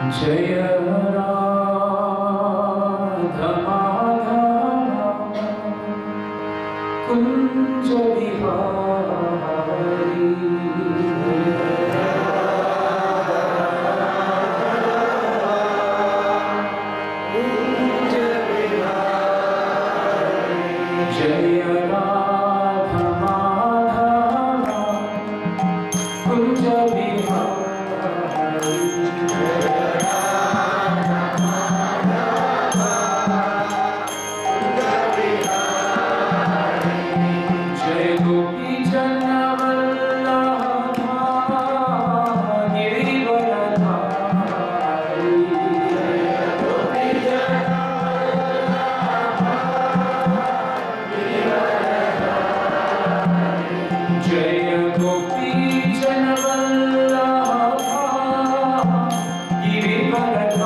Jai Radha Madhav Kunj Bihari. Jai Radha Madhav Kunj Bihari. Jai Gopi Jan Vallabh Girivardhari. Jai Gopi Jan Vallabh Girivardhari.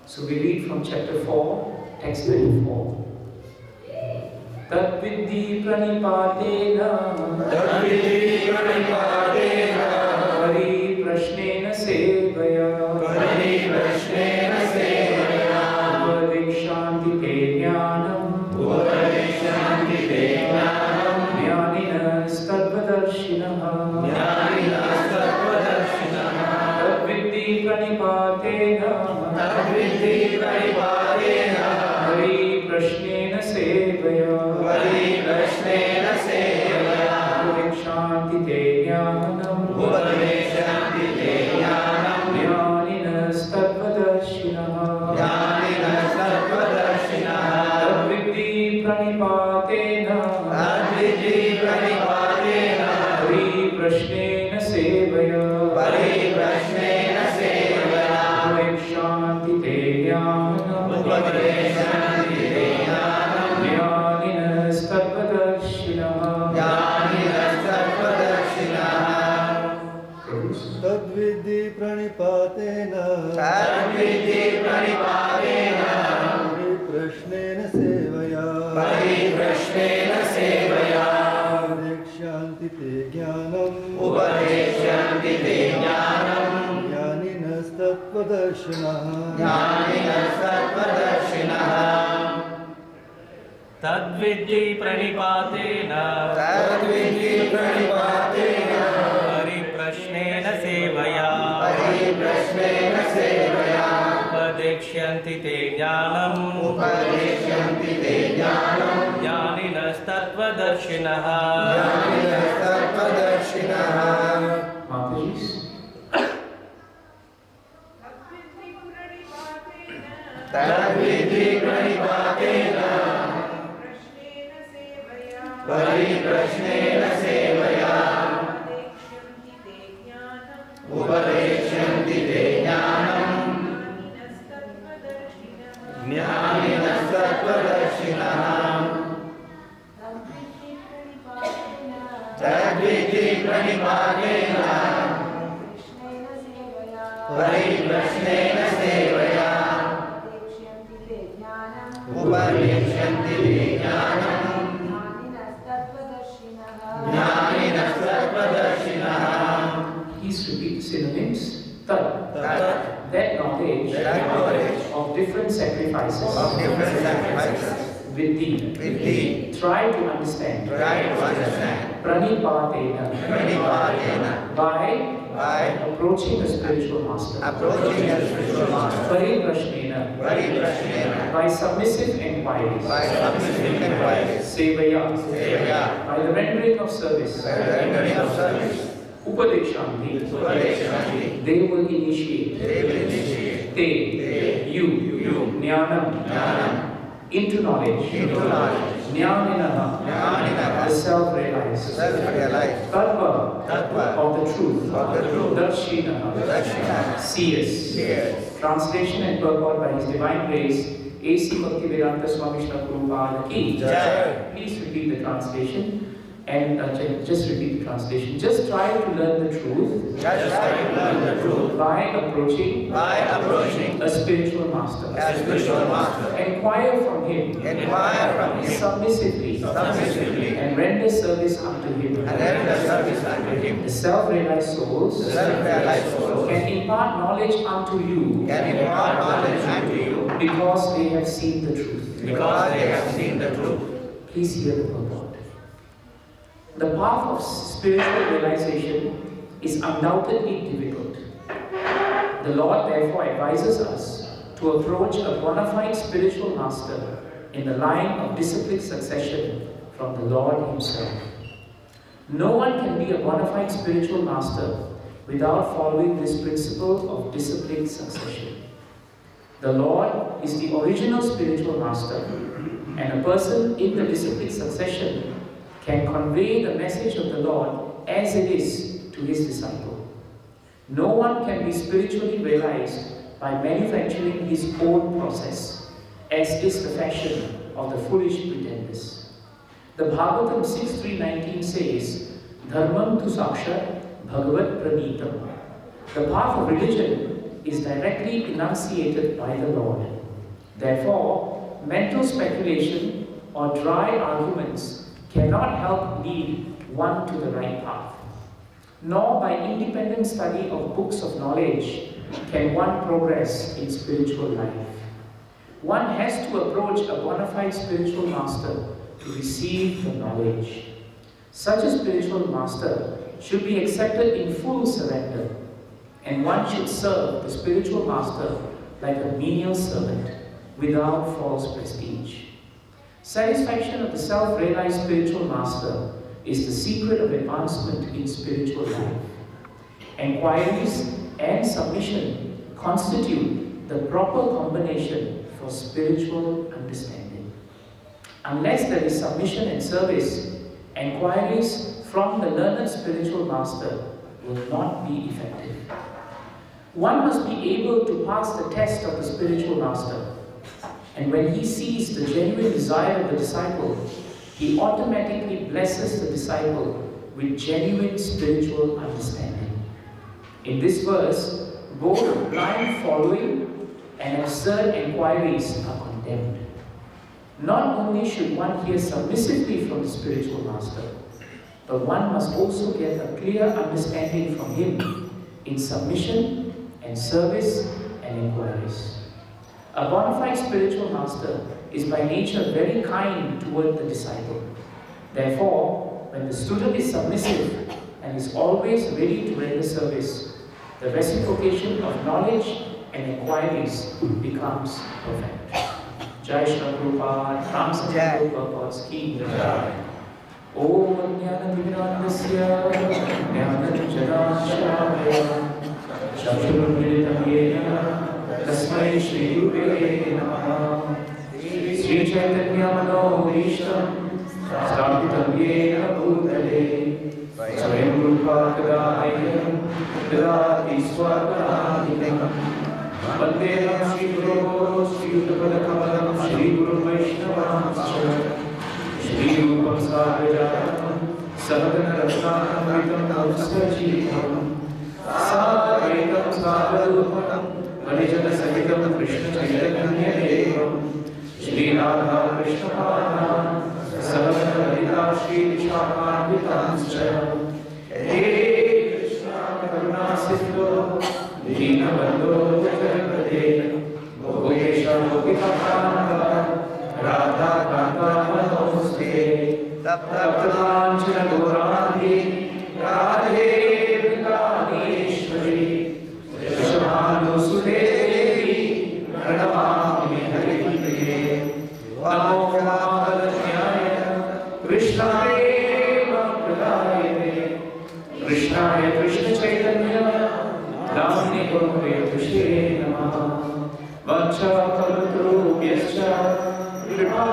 So we read from chapter 4, text 24. Tadvidhi pranipatena Hari prashnena sevaya Upadikshanti te jnanam Jnaninas tattvadarshinaha Tadvidhi pranipatena Hari prashnena sevaya Upadikshanti te jnanam Jnaninas tattvadarshinaha Tadvidhi pranipatena Hari prashnena sevaya Upadikshanti te jnanam Jnaninas tattvadarshinaha Tadvidhi pranipatena Hari prashnena sevaya Upadikshanti te jnanam Jnaninas tattvadarshinaha Tadvidhi pranipatena Hari prashnena sevaya Upadikshanti te jnanam Jnaninas tattvadarshinaha Mataji's. Tadvidhi pranipatena Hari prashnena sevaya Upadikshanti te jnanam Jnaninas tattvadarshinaha Tadvidhi pranipatena Hari prashnena sevaya Upadikshanti te jnanam Jnaninas tattvadarshinaha. Please repeat synonyms. Tat. That knowledge of different sacrifices. Vidhi. Try to understand. Pranipatena. By approaching the spiritual master. Pariprashnena. By submissive inquiries. Sevaya. By the rendering of service. Upadikshanti. They will initiate. They. You. Jnanam. Into knowledge. Jnaninaha. The self-realized. Tattva. Of the truth. Darshinaha. Seers. Translation and purport by His Divine Grace, A.C. Bhaktivedanta Swami Krishna Prabhupada ki Jai. Please repeat the translation and just repeat the translation. Just try to learn the truth. By approaching a spiritual master. Inquire from him. Submissively. And render service unto him. The self-realized souls can impart knowledge unto you because they have seen the truth. Please hear the purport. The path of spiritual realization is undoubtedly difficult. The Lord therefore advises us to approach a bona fide spiritual master in the line of disciplined succession from the Lord Himself. No one can be a bona fide spiritual master without following this principle of disciplined succession. The Lord is the original spiritual master, and a person in the disciplined succession can convey the message of the Lord as it is to his disciple. No one can be spiritually realized by manufacturing his own process, as is the fashion of the foolish pretenders. The Bhagavatam 6.3.19 says, Dharmam tu sakshat bhagavat praneetam. The path of religion is directly enunciated by the Lord. Therefore, mental speculation or dry arguments cannot help lead one to the right path. Nor by independent study of books of knowledge can one progress in spiritual life. One has to approach a bona fide spiritual master to receive the knowledge. Such a spiritual master should be accepted in full surrender, and one should serve the spiritual master like a menial servant without false prestige. Satisfaction of the self-realized spiritual master is the secret of advancement in spiritual life. Enquiries and submission constitute the proper combination for spiritual understanding. Unless there is submission and service, enquiries from the learned spiritual master will not be effective. One must be able to pass the test of the spiritual master, and when he sees the genuine desire of the disciple, he automatically blesses the disciple with genuine spiritual understanding. In this verse, both blind following and absurd inquiries are condemned. Not only should one hear submissively from the spiritual master, but one must also get a clear understanding from him in submission and service and inquiries. A bona fide spiritual master is by nature very kind toward the disciple. Therefore, when the student is submissive and is always ready to render service, the reciprocation of knowledge and inquiries becomes perfect. Jai Shri Prabhupada, Ram Satya Prabhupada's Ki Jai. Om Jnana Divinandasya Jnana Janashraya Chakshurmilitam Yena Tasmai Shri Gurave Namaha. Sri Chaitanya Manohishtam Sthapitam Yena Bhutale Swayam Rupa Kadayam Kadati Swaparadikam Vandeham Shri Guru Sri Uttapadakamalam Shri Guru Vaishnavamscha Shri Rupam Sarvajatam Sadhana Ratnamritam Avsajitam Sadvaitam Sadharupam Varijana Sahitam Krishna Chaitanya Devam Shri Radha Krishna Padam Sadhana Radhika Shri Vishakhanvitamscha Hey Krishna Karuna Sindhu Deenabandho Jagarpate Gopesha Gopikakanta Radha Kanta Namaste Taptapanchana Gaurani Radhe Vrindaneshwari Vishwanu Sudevi Pranamami Haripriye Namo Mahaladhyaya Krishnaya Pradaye Krishnaya Krishna Chaitanya Namne Gurave Tushe Namaha Vacha Kalutruvyascha Kripa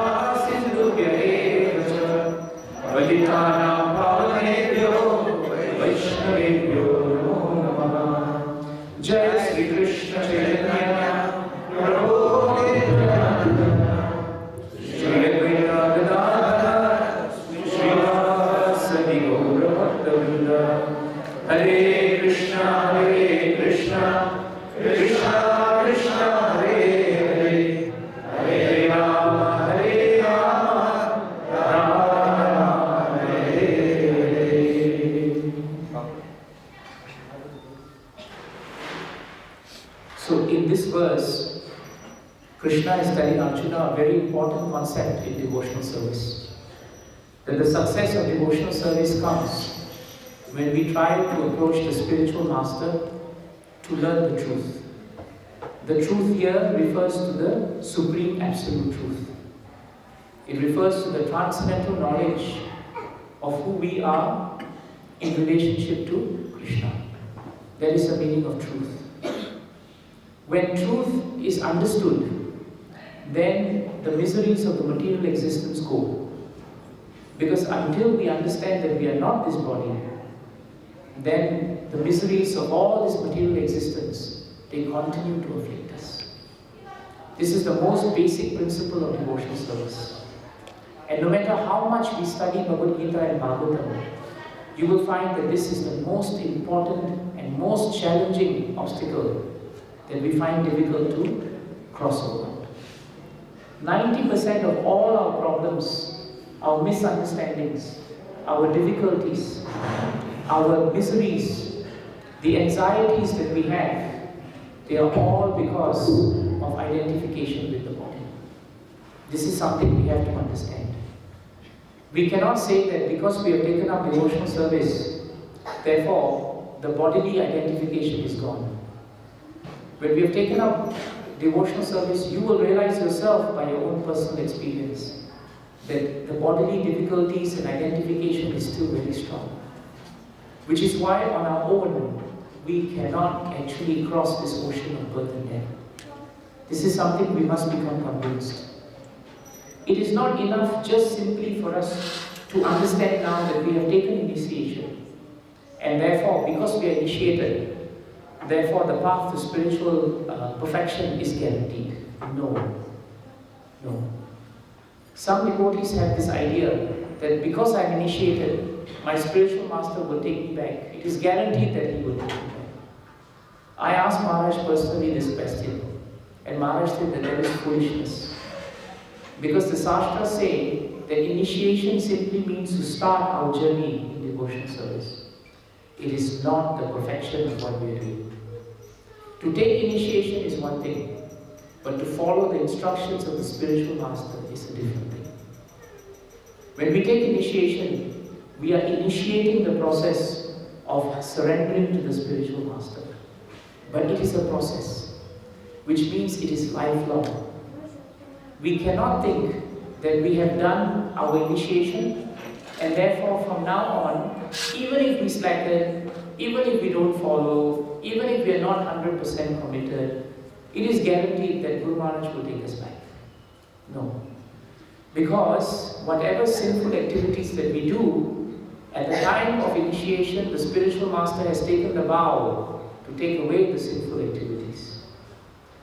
Sindhubhya Evacha Vaditanam Pavanebhyo Vaishnavebhyo Namo Namaha. Jai Sri Krishna Chaitanya Prabhu Nityananda Shri Advaita Shri Vasadi Gaura Bhaktavrinda Hare Krishna Hare Krishna Krishna Krishna Hare Hare Hare Rama Hare Rama Rama Rama Hare Hare. So in this verse, Krishna is telling Arjuna a very important concept in devotional service. That the success of devotional service comes when we try to approach the spiritual master to learn the truth. The truth here refers to the supreme absolute truth. It refers to the transcendental knowledge of who we are in relationship to Krishna. That is the meaning of truth. When truth is understood, then the miseries of the material existence go. Because until we understand that we are not this body, then the miseries of all this material existence, they continue to afflict us. This is the most basic principle of devotional service. And no matter how much we study Bhagavad Gita and Bhagavatam, you will find that this is the most important and most challenging obstacle that we find difficult to cross over. 90% of all our problems, our misunderstandings, our difficulties, our miseries, the anxieties that we have, they are all because of identification with the body. This is something we have to understand. We cannot say that because we have taken up devotional service, therefore the bodily identification is gone. When we have taken up devotional service, you will realize yourself by your own personal experience that the bodily difficulties and identification is still very strong. Which is why on our own, we cannot actually cross this ocean of birth and death. This is something we must become convinced. It is not enough just simply for us to understand now that we have taken initiation, and therefore, because we are initiated, therefore the path to spiritual perfection is guaranteed. No. Some devotees have this idea that because I am initiated, my spiritual master will take me back. It is guaranteed that he will take me back. I asked Maharaj personally this question, and Maharaj said that is foolishness. Because the Shastras say that initiation simply means to start our journey in devotional service. It is not the perfection of what we are doing. To take initiation is one thing, but to follow the instructions of the spiritual master is a different thing. When we take initiation, we are initiating the process of surrendering to the spiritual master. But it is a process, which means it is lifelong. We cannot think that we have done our initiation and therefore from now on, even if we slacken, even if we don't follow, even if we are not 100% committed, it is guaranteed that Guru Maharaj will take us back. No. Because whatever sinful activities that we do, at the time of initiation, the spiritual master has taken the vow to take away the sinful activities.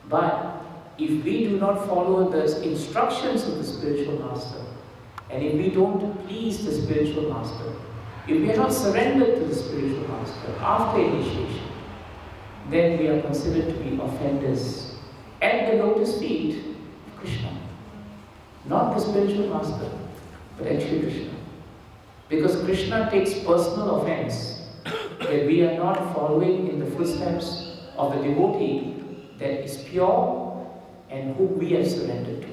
But if we do not follow the instructions of the spiritual master, and if we don't please the spiritual master, if we are not surrendered to the spiritual master after initiation, then we are considered to be offenders at the lotus feet of Krishna. Not the spiritual master, but actually Krishna. Because Krishna takes personal offense that we are not following in the footsteps of the devotee that is pure and whom we have surrendered to.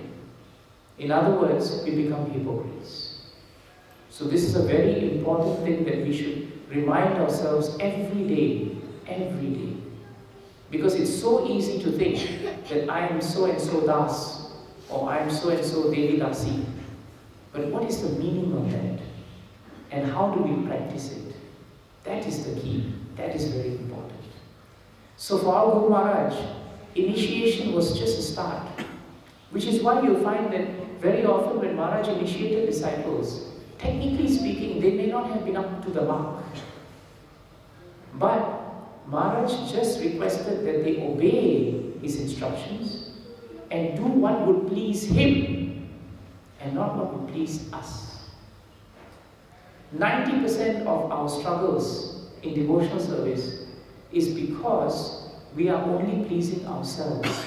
In other words, we become hypocrites. So this is a very important thing that we should remind ourselves every day. Because it's so easy to think that I am so and so Das, or I am so and so Devi Dasi. But what is the meaning of that? And how do we practice it? That is the key. That is very important. So for our Guru Maharaj, initiation was just a start. Which is why you'll find that very often when Maharaj initiated disciples, technically speaking, they may not have been up to the mark. But Maharaj just requested that they obey his instructions and do what would please him and not what would please us. 90% of our struggles in devotional service is because we are only pleasing ourselves.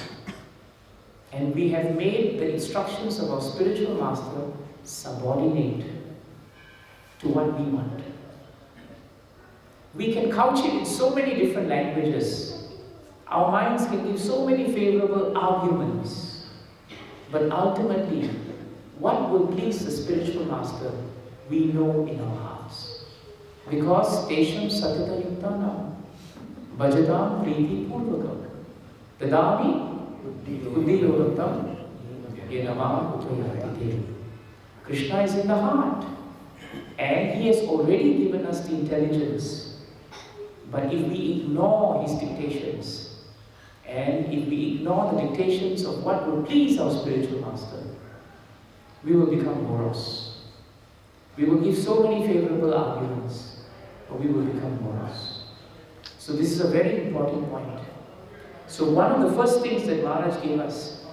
And we have made the instructions of our spiritual master subordinate to what we want. We can couch it in so many different languages. Our minds can give so many favorable arguments. But ultimately, what will please the spiritual master, we know in our hearts. Because Tesham Satata Yuktana Bhajatam Priti Purvakam Tadami Buddhi Yogatam Yenama Utayatite. Krishna is in the heart. And He has already given us the intelligence. But if we ignore His dictations, and if we ignore the dictations of what will please our spiritual master, we will become morose. We will give so many favorable arguments, but we will become morose. So this is a very important point. So one of the first things that Maharaj gave us,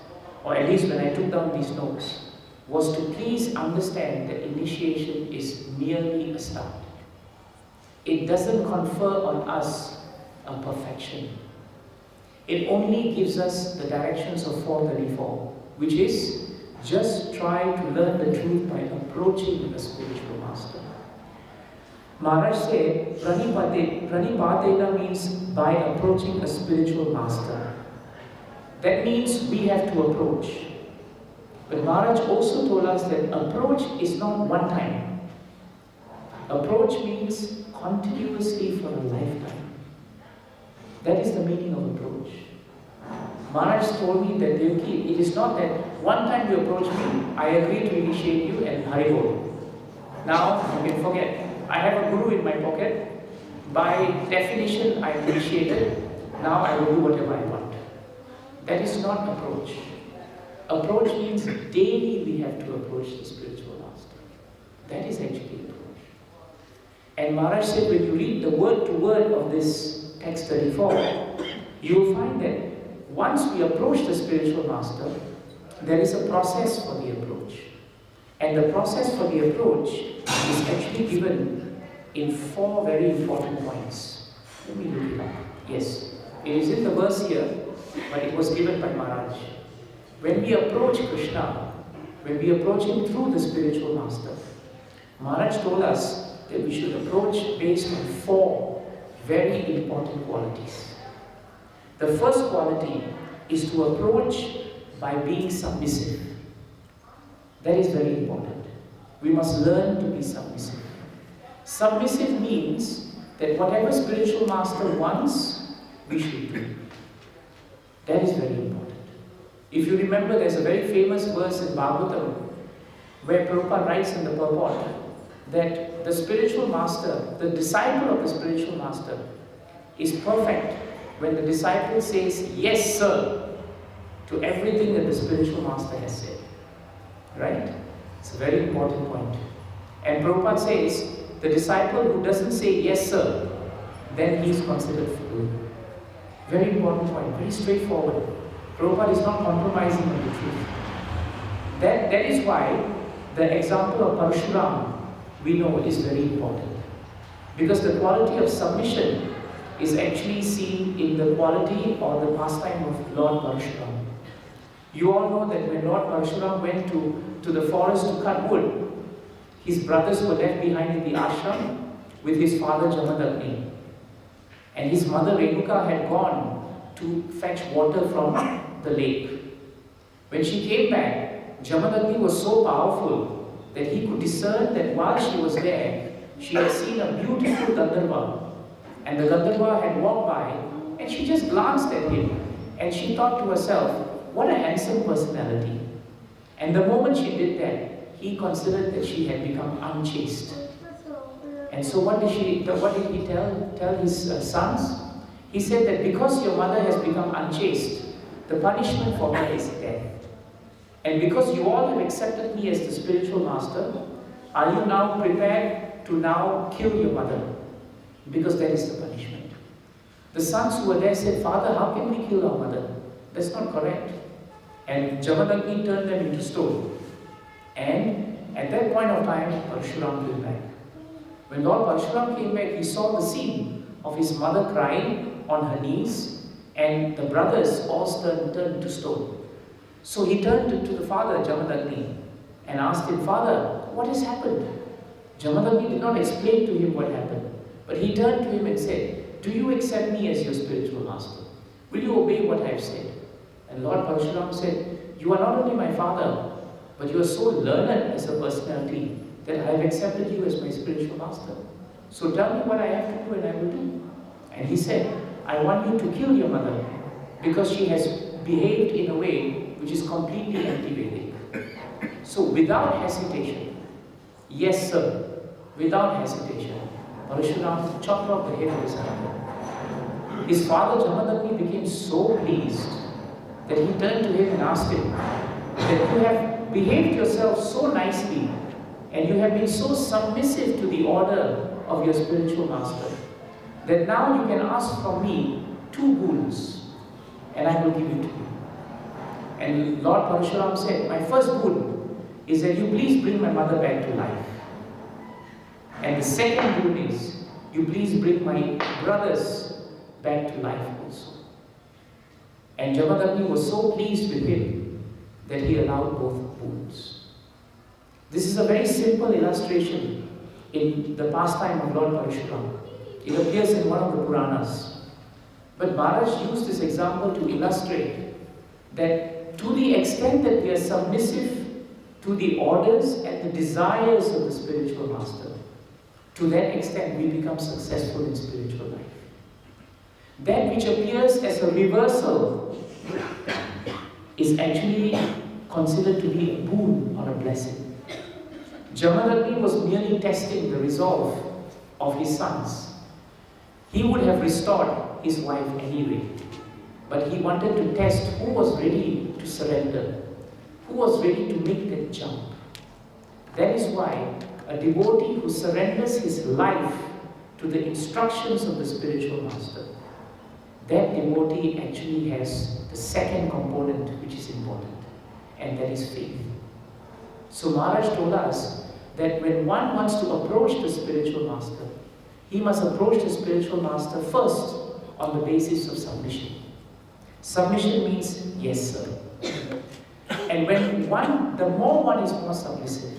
or at least when I took down these notes, was to please understand that initiation is merely a start. It doesn't confer on us a perfection. It only gives us the directions of 434, which is just try to learn the truth by approaching a spiritual master. Maharaj said, Pranipadena means by approaching a spiritual master. That means we have to approach. But Maharaj also told us that approach is not one time. Approach means continuously for a lifetime. That is the meaning of approach. Maharaj told me that Devaki, it is not that one time you approach me, I agree to initiate you and Haribol. Now you can forget. I have a guru in my pocket. By definition, I am initiated. Now I will do whatever I want. That is not approach. Approach means daily we have to approach the spiritual master. That is actually approach. And Maharaj said when you read the word to word of this text 34, you will find that once we approach the spiritual master, there is a process for the approach. And the process for the approach is actually given in 4 very important points. Let me look it up. Yes, it is in the verse here, but it was given by Maharaj. When we approach Krishna, when we approach Him through the spiritual master, Maharaj told us that we should approach based on 4 very important qualities. The first quality is to approach by being submissive. That is very important. We must learn to be submissive. Submissive means that whatever spiritual master wants, we should do. That is very important. If you remember, there's a very famous verse in Bhagavatam where Prabhupada writes in the purport that the spiritual master, the disciple of the spiritual master, is perfect when the disciple says, yes, sir, to everything that the spiritual master has said. Right? It's a very important point. And Prabhupada says, the disciple who doesn't say, yes, sir, then he is considered fool. Very important point, very straightforward. Prabhupada is not compromising on the truth. That is why the example of Parshuram, we know, is very important. Because the quality of submission is actually seen in the quality or the pastime of Lord Parshuram. You all know that when Lord Parshuram went to the forest to cut wood, his brothers were left behind in the ashram with his father Jamadagni. And his mother Renuka had gone to fetch water from the lake. When she came back, Jamadagni was so powerful that he could discern that while she was there, she had seen a beautiful Gandharva. And the Gandharva had walked by, and she just glanced at him, and she thought to herself, what a handsome personality. And the moment she did that, he considered that she had become unchaste. And so what did he tell his sons? He said that because your mother has become unchaste, the punishment for her is death. And because you all have accepted me as the spiritual master, are you now prepared to now kill your mother? Because that is the punishment. The sons who were there said, Father, how can we kill our mother? That's not correct. And Jamadagni turned them into stone. And at that point of time, Parshuram came back. When Lord Parshuram came back, he saw the scene of his mother crying on her knees, and the brothers all turned to stone. So he turned to the father, Jamadagni, and asked him, Father, what has happened? Jamadagni did not explain to him what happened, but he turned to him and said, do you accept me as your spiritual master? Will you obey what I have said? And Lord Parshuram said, you are not only my father, but you are so learned as a personality that I have accepted you as my spiritual master. So tell me what I have to do and I will do. And he said, I want you to kill your mother because she has behaved in a way which is completely anti-Vedic. So without hesitation, yes sir, without hesitation, Parashuram chopped off the head of his uncle. His father Jamadagni became so pleased that he turned to him and asked him that you have behaved yourself so nicely and you have been so submissive to the order of your spiritual master that now you can ask from me 2 boons and I will give it to you. And Lord Parashuram said, my first boon is that you please bring my mother back to life. And the second boon is, you please bring my brothers back to life also. And Jamadagni was so pleased with him that he allowed both boons. This is a very simple illustration in the pastime of Lord Parashuram. It appears in one of the Puranas. But Maharaj used this example to illustrate that to the extent that we are submissive to the orders and the desires of the spiritual master, to that extent we become successful in spiritual life. That which appears as a reversal is actually considered to be a boon or a blessing. Jamadagni was merely testing the resolve of his sons. He would have restored his wife anyway, but he wanted to test who was ready to surrender, who was ready to make that jump. That is why a devotee who surrenders his life to the instructions of the spiritual master, that devotee actually has the second component which is important, and that is faith. So Maharaj told us that when one wants to approach the spiritual master, he must approach the spiritual master first on the basis of submission. Submission means, yes sir. And the more one is more submissive,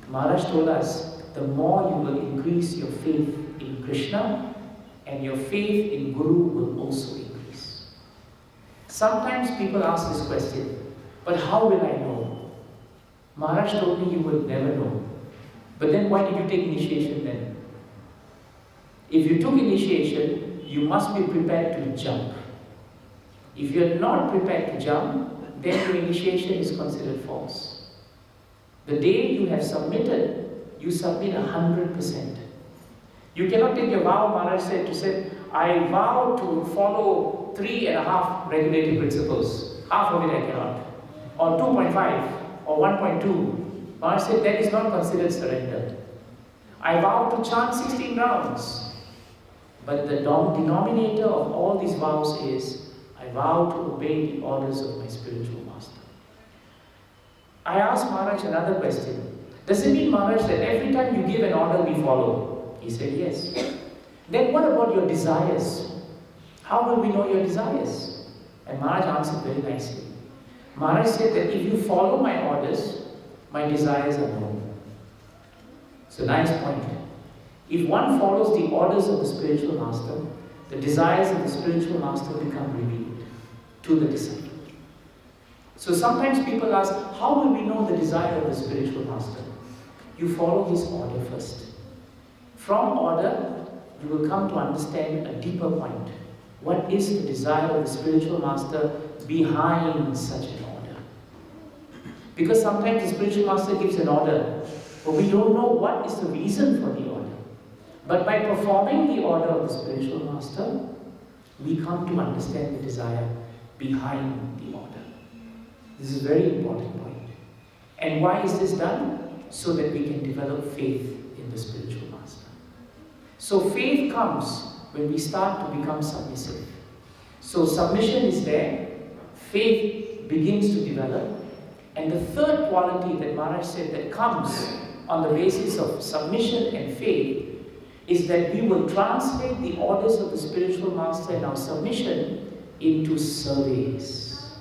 Maharaj told us, the more you will increase your faith in Krishna, and your faith in Guru will also increase. Sometimes people ask this question, but how will I know? Maharaj told me you will never know. But then why did you take initiation then? If you took initiation, you must be prepared to jump. If you are not prepared to jump, then your initiation is considered false. The day you have submitted, you submit 100%. You cannot take your vow, Maharaj said, to say, I vow to follow 3.5 regulative principles. Half of it I cannot. Or 2.5 or 1.2. Maharaj said that is not considered surrender. I vow to chant 16 rounds. But the denominator of all these vows is, I vow to obey the orders of my spiritual master. I asked Maharaj another question. Does it mean, Maharaj, that every time you give an order we follow? He said yes. Then what about your desires? How will we know your desires? And Maharaj answered very nicely. Maharaj said that if you follow my orders, my desires are known. It's a nice point. If one follows the orders of the spiritual master, the desires of the spiritual master become revealed to the disciple. So sometimes people ask, how will we know the desire of the spiritual master? You follow his order first. From order, you will come to understand a deeper point. What is the desire of the spiritual master behind such an order? Because sometimes the spiritual master gives an order, but we don't know what is the reason for the order. But by performing the order of the spiritual master, we come to understand the desire behind the order. This is a very important point. And why is this done? So that we can develop faith in the spiritual master. So faith comes when we start to become submissive. So submission is there, faith begins to develop, and the third quality that Maharaj said that comes on the basis of submission and faith is that we will translate the orders of the spiritual master and our submission into service.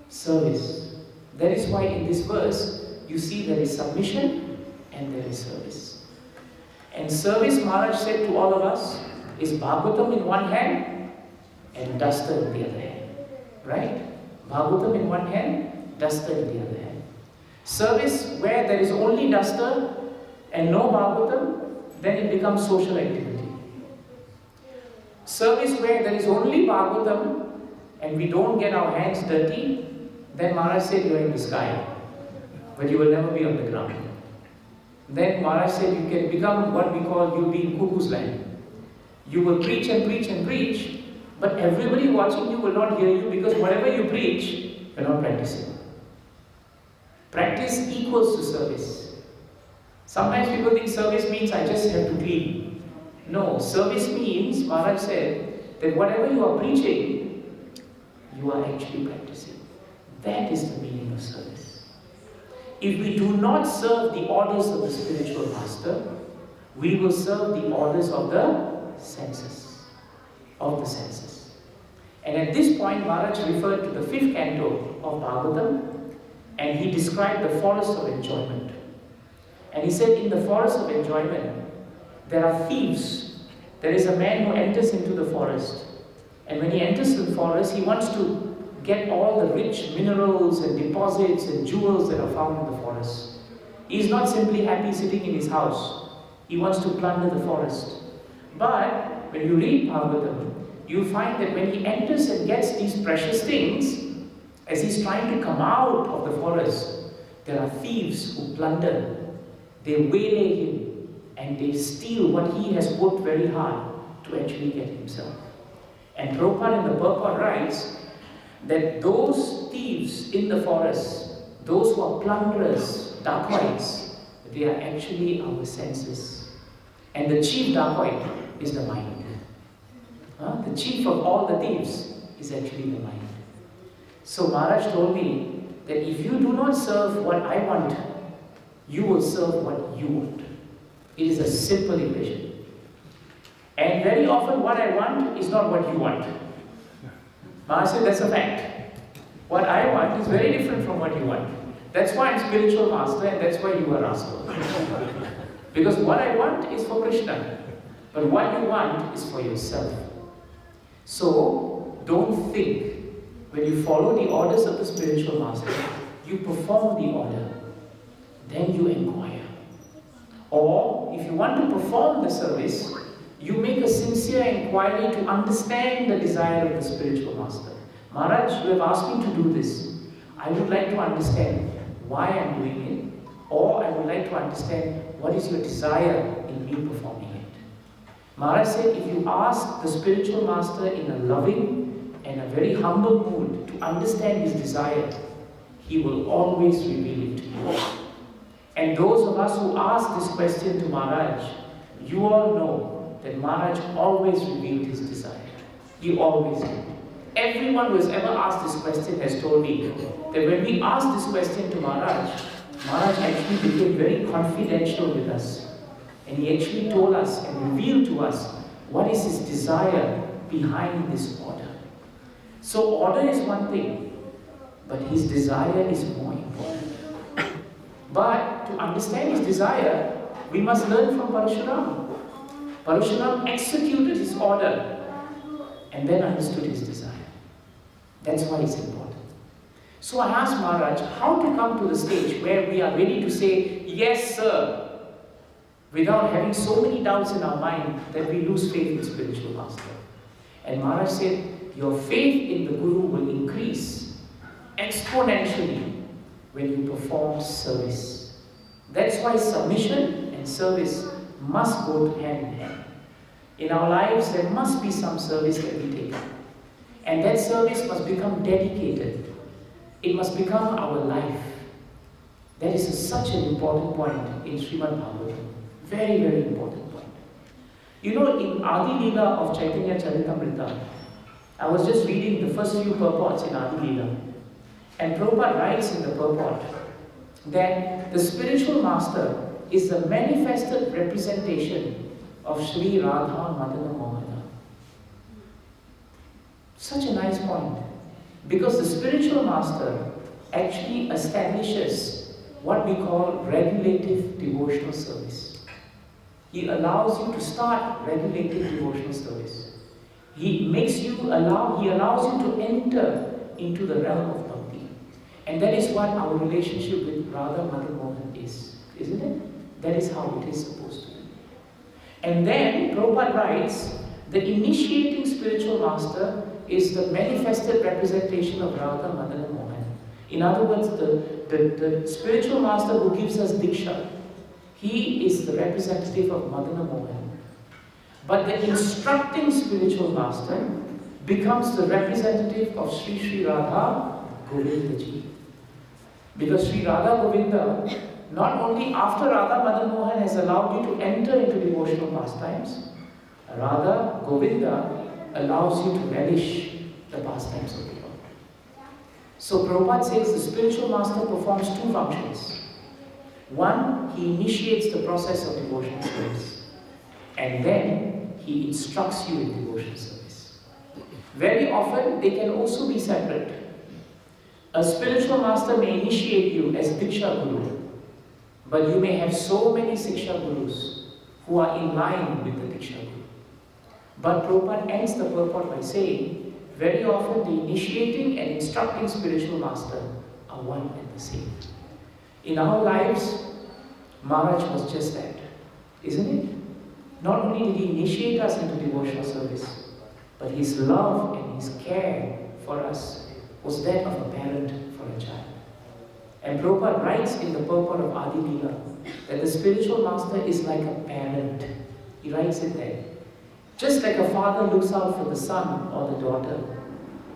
Service. That is why in this verse you see there is submission and there is service. And service, Maharaj said to all of us, is Bhagavatam in one hand and duster in the other hand. Right? Bhagavatam in one hand, duster in the other hand. Service where there is only duster and no Bhagavatam, then it becomes social activity. Service where there is only Bhagavatam and we don't get our hands dirty, then Maharaj said you are in the sky, but you will never be on the ground. Then Maharaj said, you can become what we call, you'll be in cuckoo's land. You will preach and preach and preach, but everybody watching you will not hear you because whatever you preach, you're not practicing. Practice equals to service. Sometimes people think service means I just have to clean. No, service means, Maharaj said, that whatever you are preaching, you are actually practicing. That is the meaning of service. If we do not serve the orders of the spiritual master, we will serve the orders of the senses. And at this point, Maharaj referred to the 5th canto of Bhagavatam, and he described the forest of enjoyment. And he said, in the forest of enjoyment, there are thieves. There is a man who enters into the forest, and when he enters the forest, he wants to get all the rich minerals and deposits and jewels that are found in the forest. He is not simply happy sitting in his house. He wants to plunder the forest. But when you read Bhagavatam, you find that when he enters and gets these precious things, as he's trying to come out of the forest, there are thieves who plunder. They waylay him and they steal what he has worked very hard to actually get himself. And Prabhupada in the purport writes that those thieves in the forest, those who are plunderers, dacoits, they are actually our senses. And the chief dacoit is the mind. The chief of all the thieves is actually the mind. So Maharaj told me that if you do not serve what I want, you will serve what you want. It is a simple equation. And very often what I want is not what you want. Maharaj said that's a fact. What I want is very different from what you want. That's why I'm spiritual master and that's why you are rascal. Because what I want is for Krishna. But what you want is for yourself. So, don't think, when you follow the orders of the spiritual master, you perform the order, then you inquire. Or, if you want to perform the service, you make a sincere inquiry to understand the desire of the spiritual master. Maharaj, you have asked me to do this. I would like to understand why I am doing it, or I would like to understand what is your desire in me performing it. Maharaj said, if you ask the spiritual master in a loving and a very humble mood to understand his desire, he will always reveal it to you. And those of us who ask this question to Maharaj, you all know that Maharaj always revealed his desire. He always did. Everyone who has ever asked this question has told me that when we asked this question to Maharaj, Maharaj actually became very confidential with us. And he actually told us and revealed to us what is his desire behind this order. So order is one thing, but his desire is more important. But to understand his desire, we must learn from Parashuram. Parashuram executed his order and then understood his desire. That's why it's important. So I asked Maharaj how to come to the stage where we are ready to say, yes sir, without having so many doubts in our mind that we lose faith in spiritual master. And Maharaj said, your faith in the Guru will increase exponentially when you perform service. That's why submission and service must go hand in hand. In our lives, there must be some service that we take up. And that service must become dedicated. It must become our life. That is such an important point in Srimad Bhagavatam. Very, very important point. You know, in Adi Leela of Chaitanya Charitamrita, I was just reading the first few purports in Adi Leela. And Prabhupada writes in the purport that the spiritual master is the manifested representation of Sri Radha Madana Mohana. Such a nice point. Because the spiritual master actually establishes what we call regulative devotional service. He allows you to start regulative devotional service. He allows you to enter into the realm of bhakti. And that is what our relationship with Radha Madana Mohan is, isn't it? That is how it is supposed to be. And then Prabhupada writes, the initiating spiritual master is the manifested representation of Radha Madana Mohan. In other words, the spiritual master who gives us Diksha, He is the representative of Madana Mohan. But the instructing spiritual master becomes the representative of Sri Sri Radha Govinda Ji. Because Sri Radha Govinda, not only after Radha Madan Mohan has allowed you to enter into devotional pastimes, Radha Govinda allows you to relish the pastimes of the Lord. So Prabhupada says the spiritual master performs two functions. One, he initiates the process of devotional service, and then he instructs you in devotional service. Very often they can also be separate. A spiritual master may initiate you as Diksha Guru, but you may have so many Siksha Gurus who are in line with the Diksha Guru. But Prabhupada ends the purport by saying, very often the initiating and instructing spiritual master are one and the same. In our lives, Maharaj was just that, isn't it? Not only did he initiate us into devotional service, but his love and his care for us was that of a parent for a child. And Prabhupada writes in the purport of Adi Leela that the spiritual master is like a parent. He writes it there. Just like a father looks out for the son or the daughter,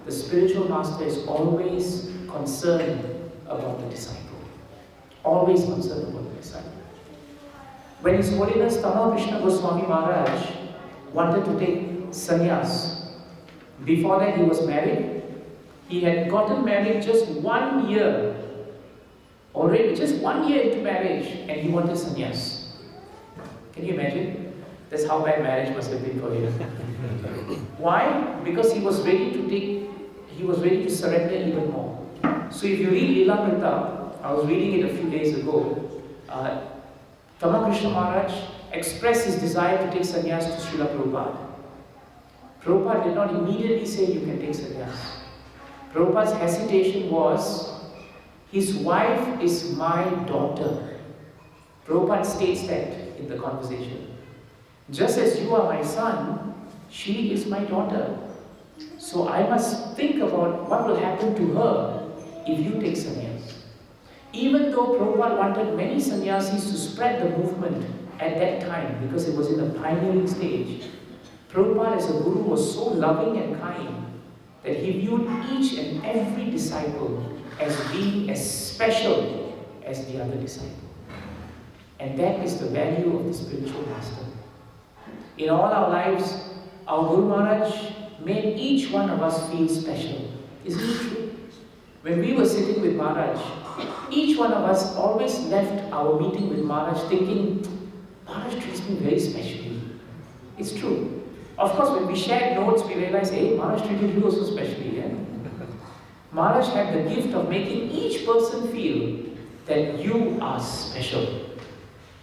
the spiritual master is always concerned about the disciple. Always concerned about the disciple. When His Holiness Tama Krishna Goswami Maharaj wanted to take sannyas, before that he was married. He had gotten married just 1 year, already just 1 year into marriage, and he wanted sannyas. Can you imagine? That's how bad marriage must have been for him. Why? Because he was ready to surrender even more. So if you read Lilamrita, I was reading it a few days ago, Tama Krishna Maharaj expressed his desire to take sannyas to Srila Prabhupada. Prabhupada did not immediately say you can take sannyas. Prabhupada's hesitation was, his wife is my daughter. Prabhupada states that in the conversation. Just as you are my son, she is my daughter. So I must think about what will happen to her if you take sannyas. Even though Prabhupada wanted many sannyasis to spread the movement at that time, because it was in a pioneering stage, Prabhupada as a guru was so loving and kind that he viewed each and every disciple as being as special as the other disciple. And that is the value of the spiritual master. In all our lives, our Guru Maharaj made each one of us feel special. Isn't it true? When we were sitting with Maharaj, each one of us always left our meeting with Maharaj thinking, Maharaj treats me very specially. It's true. Of course, when we shared notes, we realized, hey, Maharaj treated you also specially. Yeah? Maharaj had the gift of making each person feel that you are special.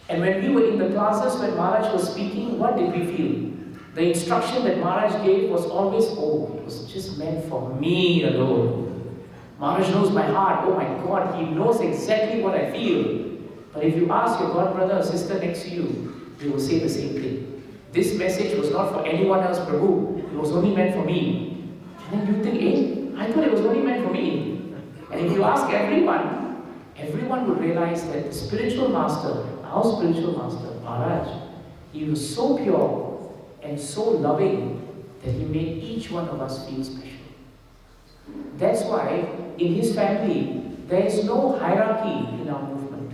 And when we were in the classes when Maharaj was speaking, what did we feel? The instruction that Maharaj gave was always, oh, it was just meant for me alone. Maharaj knows my heart. Oh my God, he knows exactly what I feel. But if you ask your god brother or sister next to you, they will say the same thing. This message was not for anyone else, Prabhu. It was only meant for me. And then you think, hey, I thought it was only meant for me. And if you ask everyone would realize that the spiritual master, our spiritual master, Maharaj, he was so pure and so loving that he made each one of us feel special. That's why in his family, there is no hierarchy in our movement.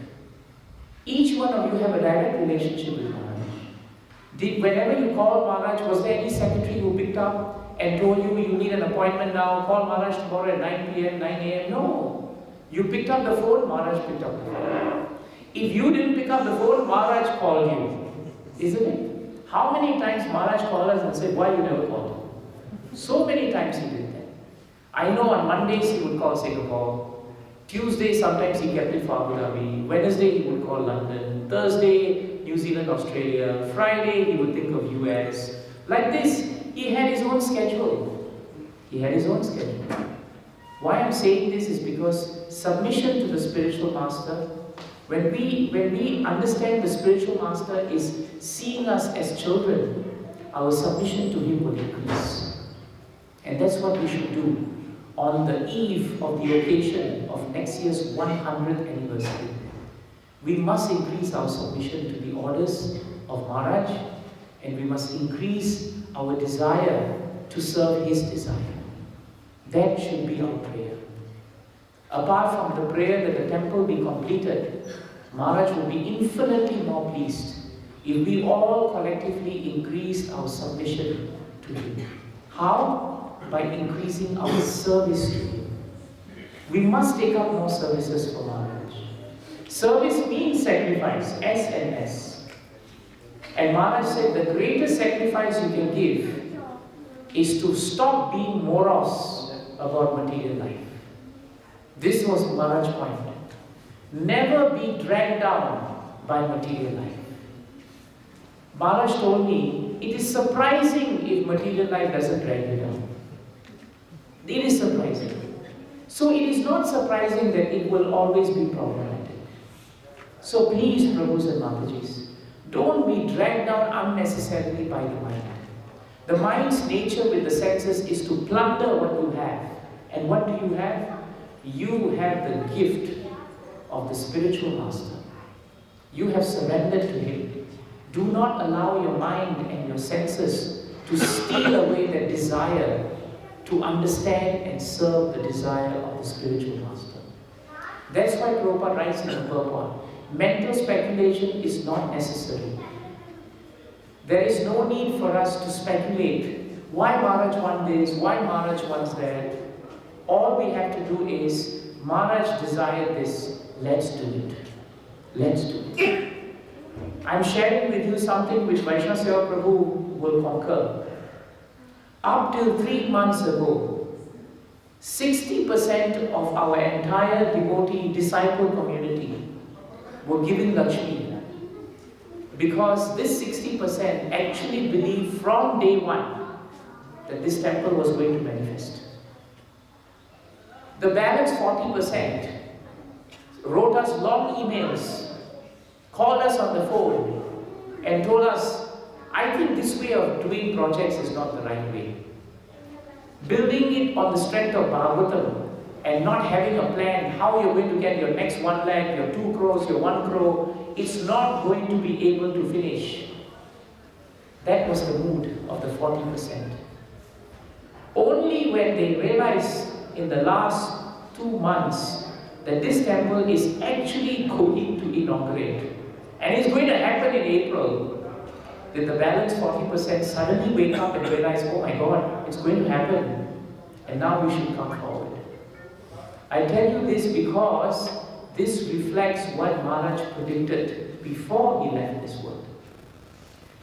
Each one of you have a direct relationship with Maharaj. Whenever you call Maharaj, was there any secretary who picked up and told you, you need an appointment now, call Maharaj tomorrow at 9 p.m., 9 a.m.? No. You picked up the phone, Maharaj picked up the phone. If you didn't pick up the phone, Maharaj called you. Isn't it? How many times Maharaj called us and said, why you never called? So many times he did that. I know on Mondays he would call Singapore. Tuesday sometimes he kept it for Abu Dhabi. Wednesday he would call London. Thursday, New Zealand, Australia. Friday he would think of US. Like this, he had his own schedule. He had his own schedule. Why I'm saying this is because submission to the spiritual master, when we understand the spiritual master is seeing us as children, our submission to him will increase. And that's what we should do on the eve of the occasion of next year's 100th anniversary. We must increase our submission to the orders of Maharaj, and we must increase our desire to serve his desire. That should be our prayer. Apart from the prayer that the temple be completed, Maharaj will be infinitely more pleased if we all collectively increase our submission to him. How? By increasing our service to him. We must take up more services for Maharaj. Service means sacrifice, S and S. And Maharaj said the greatest sacrifice you can give is to stop being morose about material life. This was Maharaj's point. Never be dragged down by material life. Maharaj told me, it is surprising if material life doesn't drag you down. It is surprising. So it is not surprising that it will always be problematic. So please, Prabhus and Matajis, don't be dragged down unnecessarily by the mind. The mind's nature with the senses is to plunder what you have. And what do you have? You have the gift of the spiritual master. You have surrendered to him. Do not allow your mind and your senses to steal away that desire to understand and serve the desire of the spiritual master. That's why Prabhupada writes in the purport, mental speculation is not necessary. There is no need for us to speculate why Maharaj wants this, why Maharaj wants that. All we have to do is, Maharaj desired this, let's do it. Let's do it. I'm sharing with you something which Vaishnava Seva Prabhu will concur. Up till 3 months ago, 60% of our entire devotee disciple community were giving Lakshmi. Because this 60% actually believed from day one that this temple was going to manifest. The balance 40% wrote us long emails, called us on the phone, and told us, I think this way of doing projects is not the right way. Building it on the strength of Bhagavatam and not having a plan how you're going to get your next 1 lakh, your 2 crores, your 1 crore, it's not going to be able to finish. That was the mood of the 40%. Only when they realized in the last 2 months that this temple is actually going to inaugurate and it's going to happen in April, did the balance 40% suddenly wake up and realize, oh my God, it's going to happen and now we should come forward. I tell you this because this reflects what Maharaj predicted before he left this world.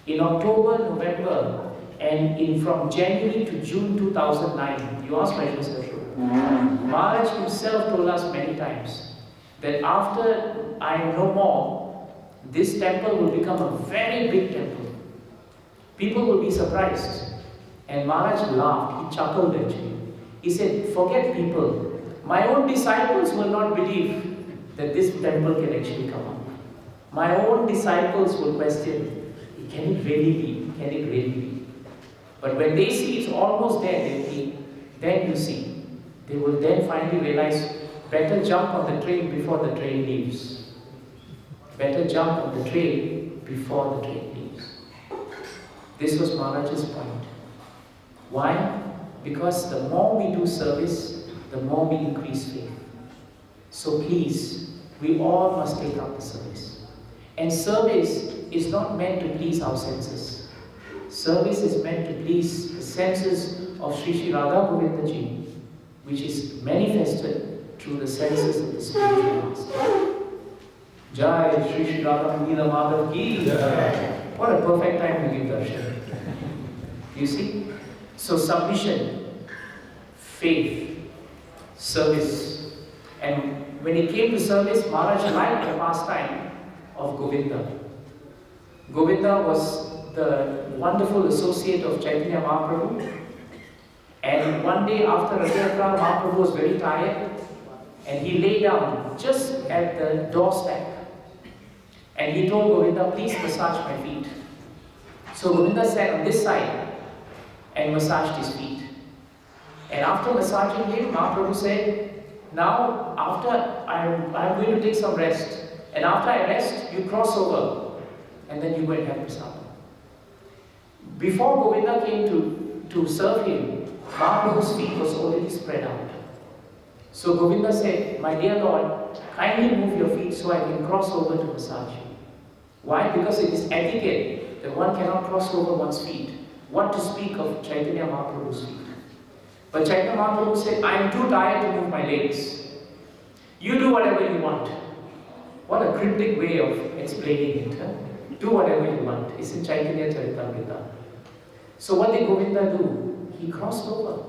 In October, November, and from January to June 2009, you asked Vaishnava Seva, Maharaj himself told us many times that after I am no more, this temple will become a very big temple. People will be surprised. And Maharaj laughed, he chuckled actually. He said, forget people. My own disciples will not believe that this temple can actually come up. My own disciples will question, can it really be? Can it really be? But when they see it's almost there, then you see. They will then finally realize, better jump on the train before the train leaves. Better jump on the train before the train leaves. This was Maharaj's point. Why? Because the more we do service, the more we increase faith. So please, we all must take up the service. And service is not meant to please our senses. Service is meant to please the senses of Sri Sri Radha Govinda Ji, which is manifested through the senses of the spiritual master. Jai Sri Sri Radha Govinda Madhav Ki Jai. What a perfect time to give darshan. You see? So submission, faith, service. And when it came to service, Maharaj liked the pastime of Govinda. Govinda was the wonderful associate of Chaitanya Mahaprabhu. And one day after Rathayatra, Mahaprabhu was very tired and he lay down just at the doorstep. And he told Govinda, please massage my feet. So Govinda sat on this side and massaged his feet. And after massaging him, Mahaprabhu said, now after I'm going to take some rest. And after I rest, you cross over, and then you go and have prasadam. Before Govinda came to serve him, Mahaprabhu's feet was already spread out. So Govinda said, my dear Lord, kindly move your feet so I can cross over to massage you. Why? Because it is etiquette that one cannot cross over one's feet. What to speak of Chaitanya Mahaprabhu's feet? But Chaitanya Mahaprabhu said, I am too tired to move my legs. You do whatever you want. What a cryptic way of explaining it. Huh? Do whatever you want. It's in Chaitanya Charitamrita. So what did Govinda do? He crossed over.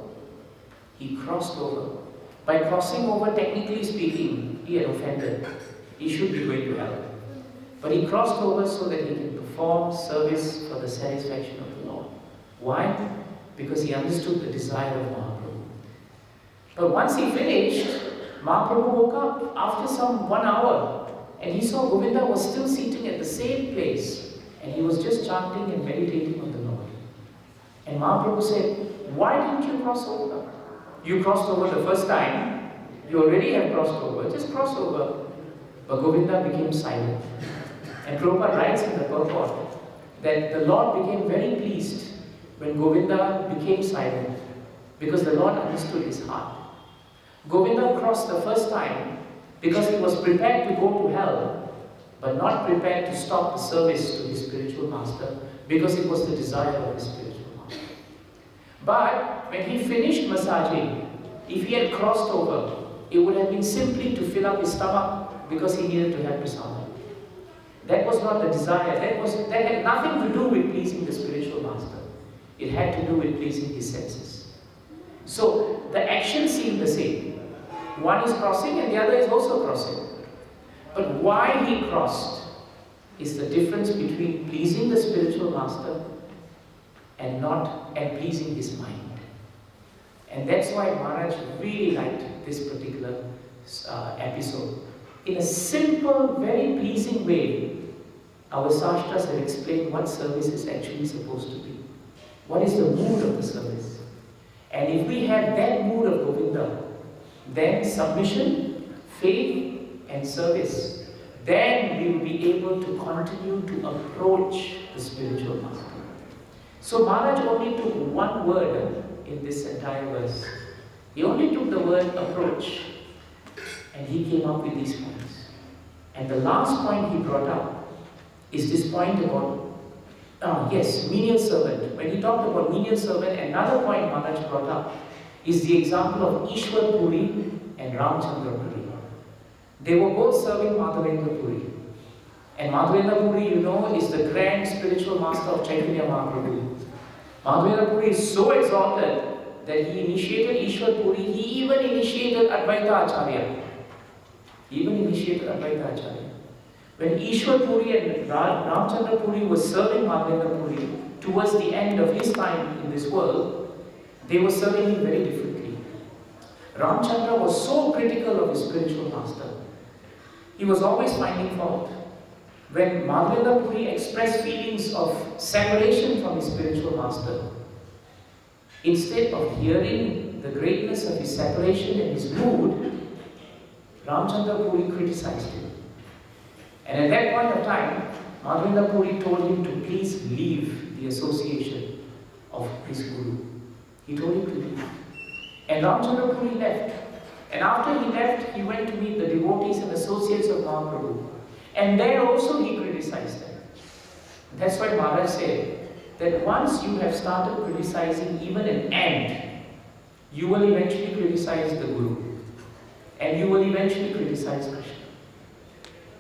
He crossed over. By crossing over, technically speaking, he had offended. He should be going to hell. But he crossed over so that he can perform service for the satisfaction of the Lord. Why? Because he understood the desire of Mahaprabhu. But once he finished, Mahaprabhu woke up after some 1 hour and he saw Govinda was still sitting at the same place and he was just chanting and meditating on the Lord. And Mahaprabhu said, why didn't you cross over? You crossed over the first time, you already have crossed over, just cross over. But Govinda became silent. And Prabhupada writes in the purport that the Lord became very pleased when Govinda became silent because the Lord understood his heart. Govinda crossed the first time because he was prepared to go to hell, but not prepared to stop the service to his spiritual master because it was the desire of his spiritual master. But when he finished massaging, if he had crossed over, it would have been simply to fill up his stomach because he needed to have prasadam. That was not the desire. That had nothing to do with pleasing the spiritual master. It had to do with pleasing his senses. So the actions seem the same. One is crossing and the other is also crossing. But why he crossed is the difference between pleasing the spiritual master and pleasing his mind. And that's why Maharaj really liked this particular episode. In a simple, very pleasing way, our Shastras have explained what service is actually supposed to be. What is the mood of the service? And if we have that mood of Govinda, then submission, faith and service, then we will be able to continue to approach the spiritual master. So Maharaj only took one word in this entire verse. He only took the word approach and he came up with these points. And the last point he brought up is this point about menial servant. When he talked about menial servant, another point Maharaj brought up is the example of Ishwar Puri and Ramchandra Puri. They were both serving Madhavendra Puri. And Madhavendra Puri, you know, is the grand spiritual master of Chaitanya Mahaprabhu. Madhavendra Puri is so exalted that he initiated Ishwar Puri, he even initiated Advaita Acharya. When Ishwar Puri and Ramchandra Puri were serving Madhavendra Puri towards the end of his time in this world, they were serving him very differently. Ramchandra was so critical of his spiritual master. He was always finding fault. When Madhavendra Puri expressed feelings of separation from his spiritual master, instead of hearing the greatness of his separation and his mood, Ramchandra Puri criticized him. And at that point of time, Madhavendra Puri told him to please leave the association of his guru. He told him to leave. And Ramchandra Puri left. And after he left, he went to meet the devotees and associates of Mahaprabhu. And there also he criticized them. That's why Maharaj said that once you have started criticizing even an ant, you will eventually criticize the Guru. And you will eventually criticize Krishna.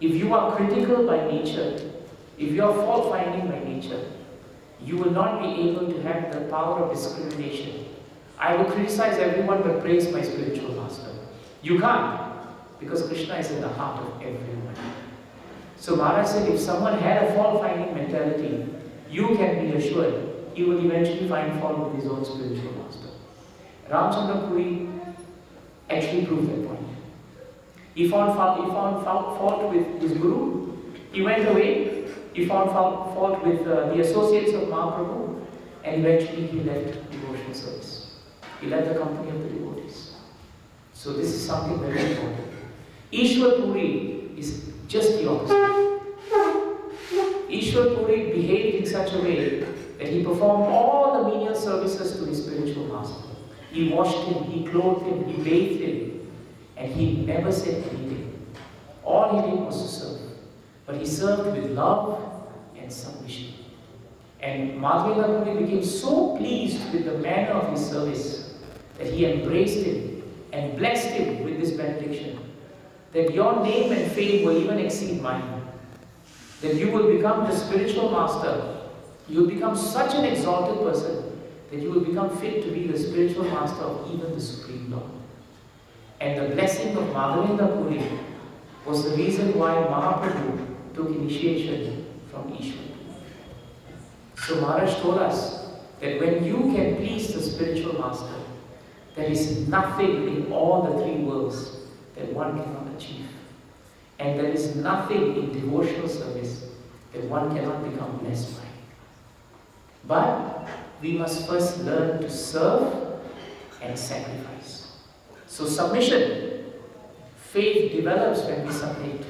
If you are critical by nature, if you are fault-finding by nature, you will not be able to have the power of discrimination. I will criticize everyone but praise my spiritual master. You can't, because Krishna is in the heart of everyone. So Maharaj said, if someone had a fault-finding mentality, you can be assured he will eventually find fault with his own spiritual master. Ramchandra Puri actually proved that point. He found fault with his guru. He went away. He found fault with the associates of Mahaprabhu, and eventually he left devotional service. He left the company of the devotees. So this is something very important. Ishwar Puri is Just the opposite. Ishwar Puri behaved in such a way that he performed all the menial services to his spiritual master. He washed him, he clothed him, he bathed him, and he never said anything. All he did was to serve. But he served with love and submission. And Madhavendra Puri became so pleased with the manner of his service that he embraced him and blessed him with this benediction, that your name and fame will even exceed mine, that you will become the spiritual master, you will become such an exalted person that you will become fit to be the spiritual master of even the Supreme Lord. And the blessing of Madhavendra Puri was the reason why Mahaprabhu took initiation from Ishwar. So Maharaj told us that when you can please the spiritual master, there is nothing in all the three worlds that one cannot achieve. And there is nothing in devotional service that one cannot become blessed by. But we must first learn to serve and sacrifice. So submission, faith develops when we submit.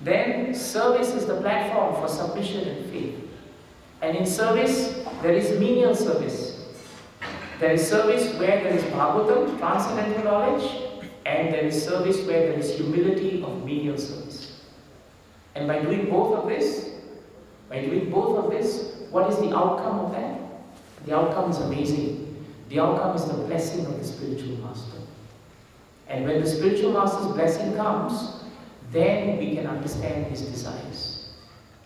Then service is the platform for submission and faith. And in service, there is menial service. There is service where there is Bhagavatam, transcendental knowledge, and there is service where there is humility of menial service. And by doing both of this, what is the outcome of that? The outcome is amazing. The outcome is the blessing of the spiritual master. And when the spiritual master's blessing comes, then we can understand his desires.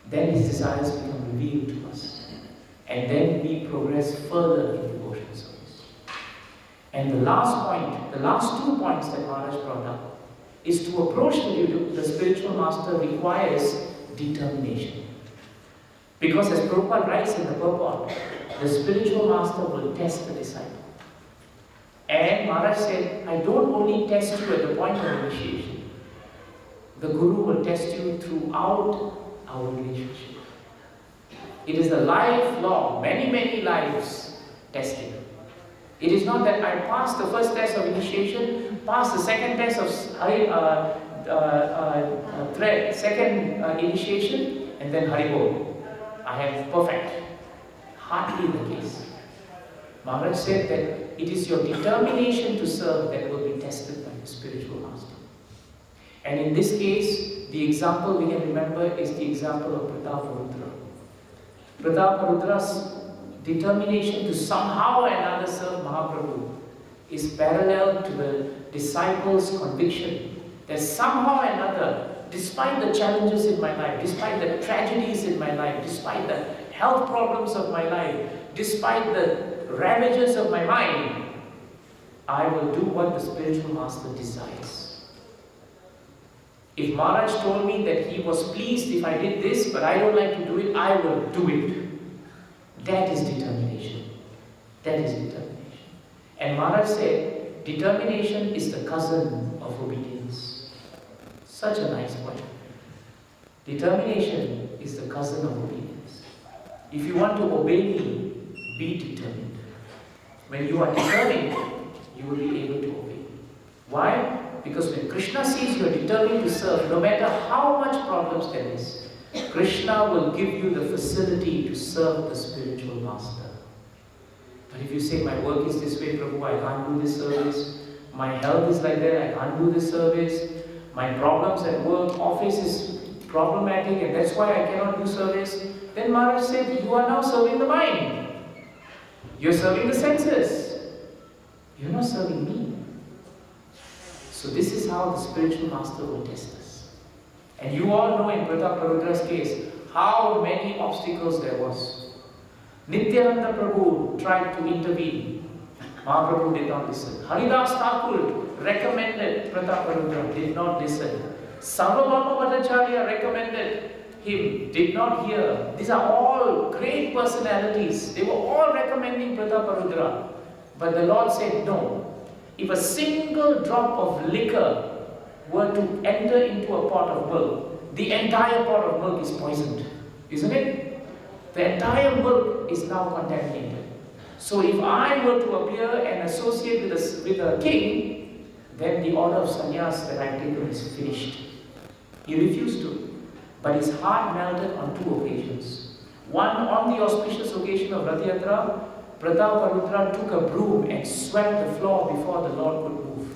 Then his desires become revealed to us. And then we progress further in devotional service. And the last 2 points that Maharaj brought up, is to approach the spiritual master requires determination. Because as Prabhupada writes in the purport, the spiritual master will test the disciple. And Maharaj said, I don't only test you at the point of initiation. The Guru will test you throughout our relationship. It is a lifelong, many lives testing. It is not that I passed the first test of initiation, passed the second test of second initiation, and then Haribol. I am perfect. Hardly the case. Maharaj said that it is your determination to serve that will be tested by the spiritual master. And in this case, the example we can remember is the example of Prataparudra. Prataparudra's determination to somehow or another serve Mahaprabhu is parallel to the disciple's conviction that somehow or another, despite the challenges in my life, despite the tragedies in my life, despite the health problems of my life, despite the ravages of my mind, I will do what the spiritual master desires. If Maharaj told me that he was pleased if I did this, but I don't like to do it, I will do it. That is determination. That is determination. And Maharaj said, determination is the cousin of obedience. Such a nice point. Determination is the cousin of obedience. If you want to obey me, be determined. When you are determined, you will be able to obey. Why? Because when Krishna sees you are determined to serve, no matter how much problems there is, Krishna will give you the facility to serve the spiritual master. But if you say, my work is this way, Prabhu, I can't do this service. My health is like that, I can't do this service. My problems at work, office is problematic and that's why I cannot do service. Then Maharaj said, you are now serving the mind. You're serving the senses. You're not serving me. So this is how the spiritual master will test us. And you all know in Prataparudra's case, how many obstacles there was. Nityananda Prabhu tried to intervene. Mahaprabhu did not listen. Haridas Thakur recommended Prataparudra, did not listen. Sarvabhauma Bhattacharya recommended him, did not hear. These are all great personalities. They were all recommending Prataparudra. But the Lord said no. If a single drop of liquor were to enter into a pot of milk, the entire pot of milk is poisoned, isn't it? The entire milk is now contaminated. So if I were to appear and associate with a king, then the order of sannyas that I've taken is finished. He refused to. But his heart melted on 2 occasions. One, on the auspicious occasion of Rath Yatra, Pratap took a broom and swept the floor before the Lord could move.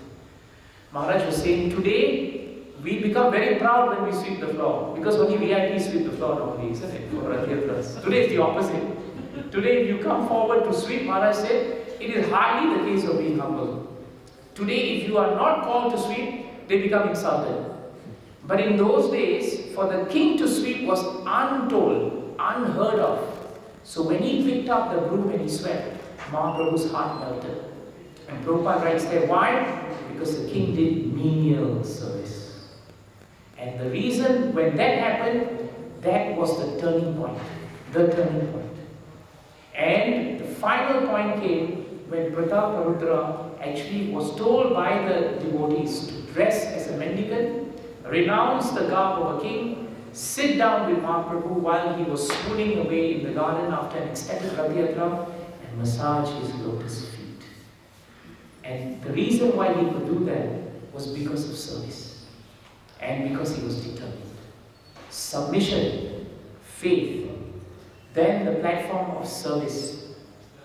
Maharaj was saying, today we become very proud when we sweep the floor, because only VIPs sweep the floor normally, isn't it, for Rath Yatras. Today is the opposite. Today if you come forward to sweep, Maharaj said, it is hardly the case of being humble. Today if you are not called to sweep, they become insulted. But in those days, for the king to sweep was untold, unheard of. So when he picked up the broom and he swept, Mahaprabhu's heart melted. And Prabhupada writes there, why? Because the king did menial service. And the reason when that happened, that was the turning point. The turning point. And the final point came when Pratap actually was told by the devotees to dress as a mendicant, renounce the garb of a king, sit down with Mahaprabhu while he was swooning away in the garden after an extended Rath Yatra and massage his lotus feet. And the reason why he could do that was because of service and because he was determined. Submission, faith, then the platform of service.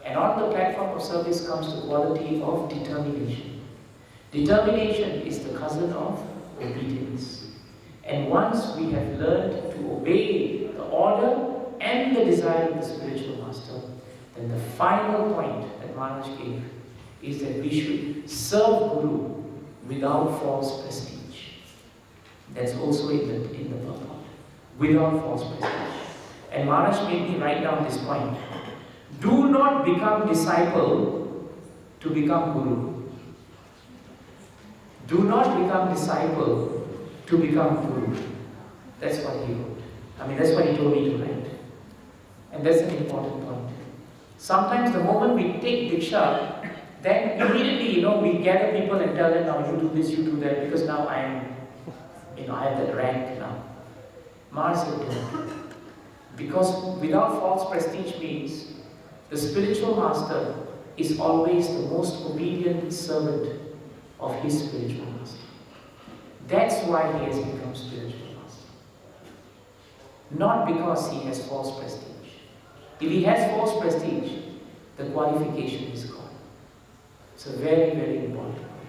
And on the platform of service comes the quality of determination. Determination is the cousin of obedience. And once we have learned to obey the order and the desire of the spiritual master, then the final point that Maharaj gave is that we should serve Guru without false prestige. That's also in the purport. Without false prestige. And Maharaj made me write down this point. Do not become disciple to become Guru. Do not become disciple to become Guru. That's what he wrote. That's what he told me to write. And that's an important point. Sometimes the moment we take Diksha, then immediately, we gather people and tell them, now you do this, you do that, because now I have that rank now. Maharaj said, don't. Because without false prestige means the spiritual master is always the most obedient servant of his spiritual master. That's why he has become spiritual master. Not because he has false prestige. If he has false prestige, the qualification is gone. It's a very, very important point.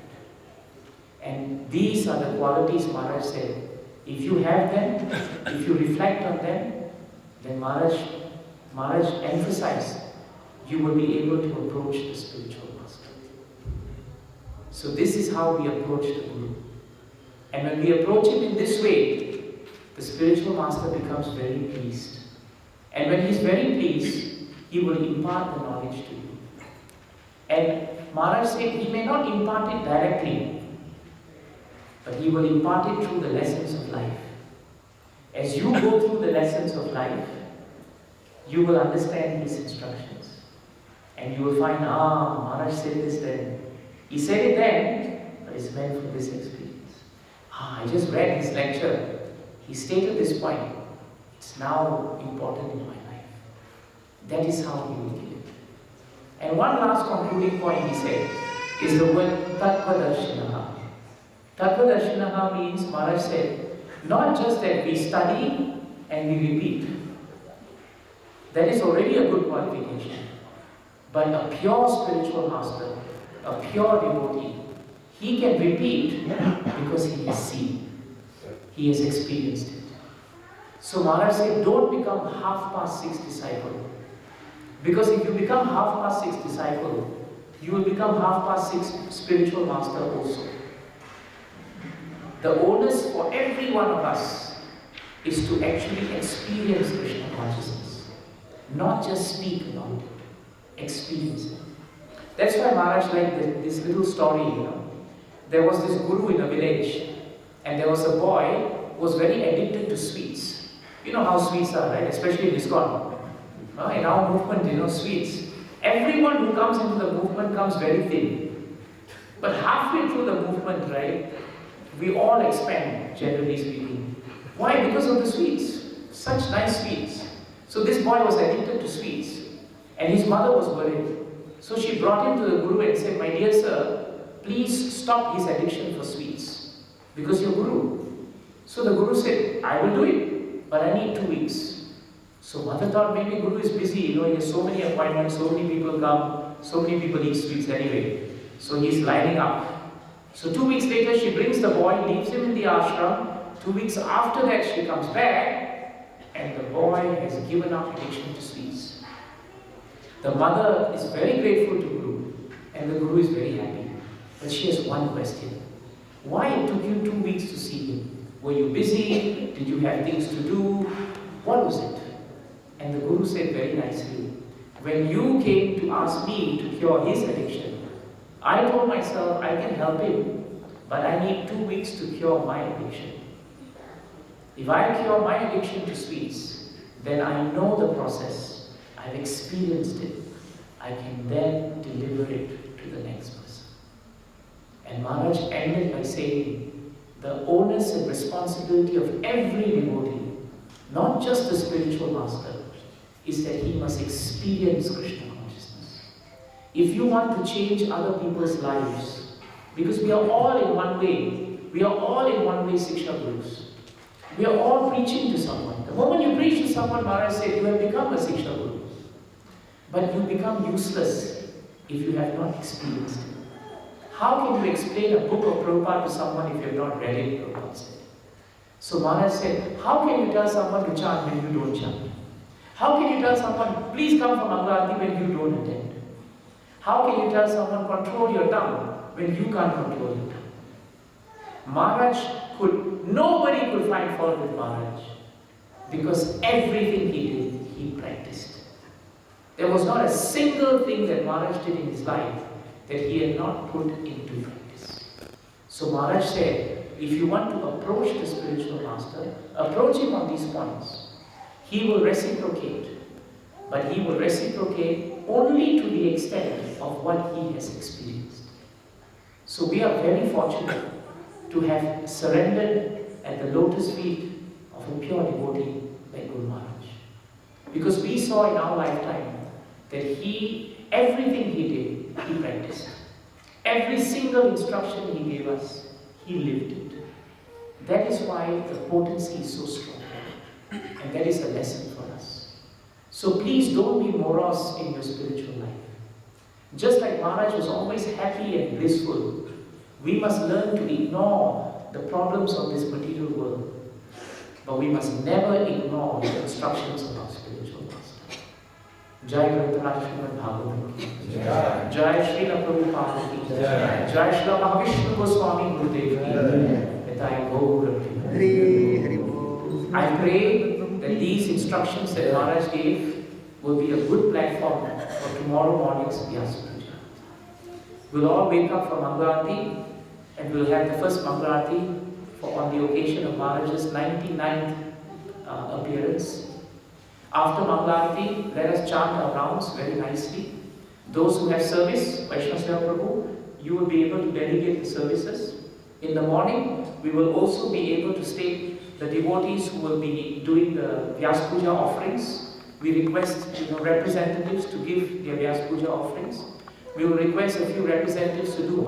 And these are the qualities Maharaj said. If you have them, if you reflect on them, then Maharaj emphasized, you will be able to approach the spiritual master. So this is how we approach the Guru. And when we approach him in this way, the spiritual master becomes very pleased. And when he's very pleased, he will impart the knowledge to you. And Maharaj said he may not impart it directly, but he will impart it through the lessons of life. As you go through the lessons of life, you will understand his instructions. And you will find, Maharaj said this then. He said it then, but it's meant for this experience. I just read his lecture. He stated this point. It's now important in my life. That is how he will give it. And one last concluding point he said is the word Tattva-darshinaha. Tattva-darshinaha means, Maharaj said, not just that we study and we repeat. That is already a good qualification. But a pure spiritual master, a pure devotee, he can repeat because he has seen. He has experienced it. So Maharaj said, don't become half-past-six disciple. Because if you become half-past-six disciple, you will become half-past-six spiritual master also. The onus for every one of us is to actually experience Krishna consciousness. Not just speak about it, experience it. That's why Maharaj liked this little story, There was this guru in a village, and there was a boy who was very addicted to sweets. You know how sweets are, right? Especially in ISKCON. In our movement, sweets. Everyone who comes into the movement comes very thin. But halfway through the movement, right, we all expand, generally speaking. Why? Because of the sweets. Such nice sweets. So this boy was addicted to sweets. And his mother was worried. So she brought him to the Guru and said, my dear sir, please stop his addiction for sweets. Because you're Guru. So the Guru said, I will do it, but I need 2 weeks. So mother thought maybe Guru is busy, he has so many appointments, so many people come, so many people eat sweets anyway. So he's lining up. So 2 weeks later, she brings the boy, leaves him in the ashram. 2 weeks after that, she comes back, and the boy has given up addiction to sweets. The mother is very grateful to Guru, and the Guru is very happy. But she has one question. Why it took you 2 weeks to see him? Were you busy? Did you have things to do? What was it? And the Guru said very nicely, when you came to ask me to cure his addiction, I told myself I can help him, but I need 2 weeks to cure my addiction. If I cure my addiction to sweets, then I know the process, I've experienced it, I can then deliver it to the next person. And Maharaj ended by saying, the onus and responsibility of every devotee, not just the spiritual master, is that he must experience Krishna consciousness. If you want to change other people's lives, because we are all in one way Siksha Gurus. We are all preaching to someone. The moment you preach to someone, Maharaj said, you have become a Siksha Guru. But you become useless if you have not experienced it. How can you explain a book of Prabhupada to someone if you have not read it, Prabhupada said. So Maharaj said, how can you tell someone to chant when you don't chant? How can you tell someone, please come for Mangalarti when you don't attend? How can you tell someone, control your tongue when you can't control your tongue? Nobody could find fault with Maharaj because everything he did, he practiced. There was not a single thing that Maharaj did in his life that he had not put into practice. So Maharaj said, if you want to approach the spiritual master, approach him on these points. He will reciprocate, but he will reciprocate only to the extent of what he has experienced. So we are very fortunate to have surrendered at the lotus feet of a pure devotee like Guru Maharaj. Because we saw in our lifetime that everything he did, he practiced. Every single instruction he gave us, he lived it. That is why the potency is so strong. And that is a lesson for us. So please don't be morose in your spiritual life. Just like Maharaj was always happy and blissful, we must learn to ignore the problems of this material world. But we must never ignore the instructions of our spiritual master. Jai Grantaraj Srimad Bhagavatam ki Jai. Jai Srila Prabhupada ki Jai. Jai Srila Mahavishnu Goswami Gurudev ki Jai. Nitai Gaur Bhakti. I pray that these instructions that Maharaj gave will be a good platform for tomorrow morning's Vyasa Puja. We'll all wake up for Mangalarti and we'll have the first Mangalarti on the occasion of Maharaj's 99th appearance. After Mangalarti, let us chant our rounds very nicely. Those who have service, Vaishnava Seva Prabhu, you will be able to delegate the services. In the morning, we will also be able to state the devotees who will be doing the Vyasa Puja offerings. We request representatives to give their Vyasa Puja offerings. We will request a few representatives to do